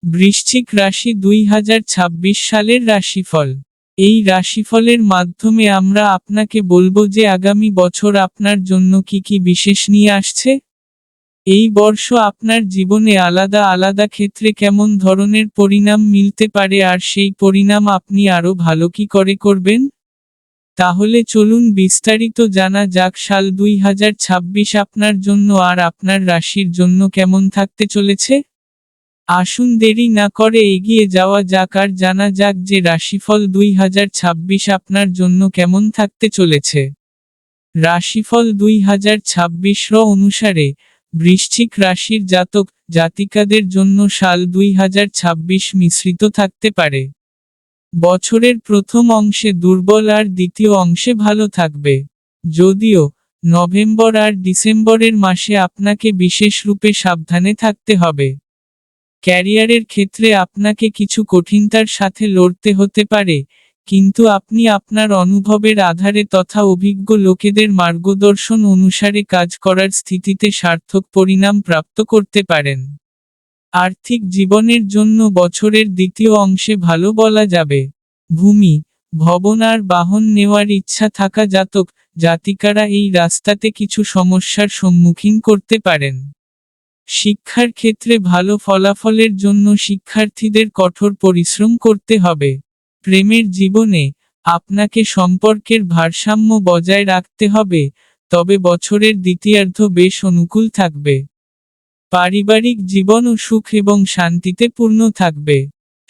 বৃশ্চিক রাশি 2026 সালের রাশিফল। এই রাশিফলের মাধ্যমে আমরা আপনাকে বলবো যে আগামী বছর আপনার জন্য কি কি বিশেষ নিয়ে আসছে। এই বর্ষ আপনার জীবনে আলাদা আলাদা ক্ষেত্রে কেমন ধরনের পরিণাম মিলতে পারে আর সেই পরিণাম আপনি আরো ভালো কি করে করবেন। তাহলে চলুন বিস্তারিত জানা যাক সাল 2026 আপনার জন্য আর আপনার রাশির জন্য কেমন থাকতে চলেছে। আসুন দেরি না করে এগিয়ে যাওয়া যাক আর জানা যাক যে রাশিফল 2026 আপনার জন্য কেমন থাকতে চলেছে। রাশিফল 2026 অনুসারে বৃশ্চিক রাশির জাতক জাতিকাদের জন্য সাল 2026 মিশ্রিত থাকতে পারে। বছরের প্রথম অংশে দুর্বল আর দ্বিতীয় অংশে ভালো থাকবে। যদিও নভেম্বর আর ডিসেম্বরের মাসে আপনাকে বিশেষ রূপে সাবধানে থাকতে হবে। ক্যারিয়ারের ক্ষেত্রে আপনাকে কিছু কঠিনতার সাথে লড়তে হতে পারে, কিন্তু আপনি আপনার অনুভবের আধারে তথা অভিজ্ঞ লোকেদের মার্গদর্শন অনুসারে কাজ করার স্থিতিতে সার্থক পরিণাম প্রাপ্ত করতে পারেন। আর্থিক জীবনের জন্য বছরের দ্বিতীয় অংশে ভালো বলা যাবে। ভূমি, ভবন আর বাহন নেওয়ার ইচ্ছা থাকা জাতক জাতিকারা এই রাস্তাতে কিছু সমস্যার সম্মুখীন করতে পারেন। শিক্ষার ক্ষেত্রে ভালো ফলাফলের জন্য শিক্ষার্থীদের কঠোর পরিশ্রম করতে হবে। প্রেমের জীবনে আপনাকে সম্পর্কের ভারসাম্য বজায় রাখতে হবে, তবে বছরের দ্বিতীয়ার্ধ বেশ অনুকূল থাকবে। পারিবারিক জীবনও সুখ এবং শান্তিতে পূর্ণ থাকবে।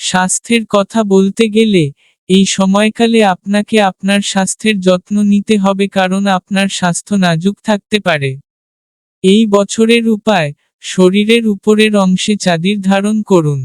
স্বাস্থ্যের কথা বলতে গেলে এই সময়কালে আপনাকে আপনার স্বাস্থ্যের যত্ন নিতে হবে, কারণ আপনার স্বাস্থ্য নাজুক থাকতে পারে। এই বছরের উপায়: শরীরের উপরের অংশে চাদর ধারণ করুন।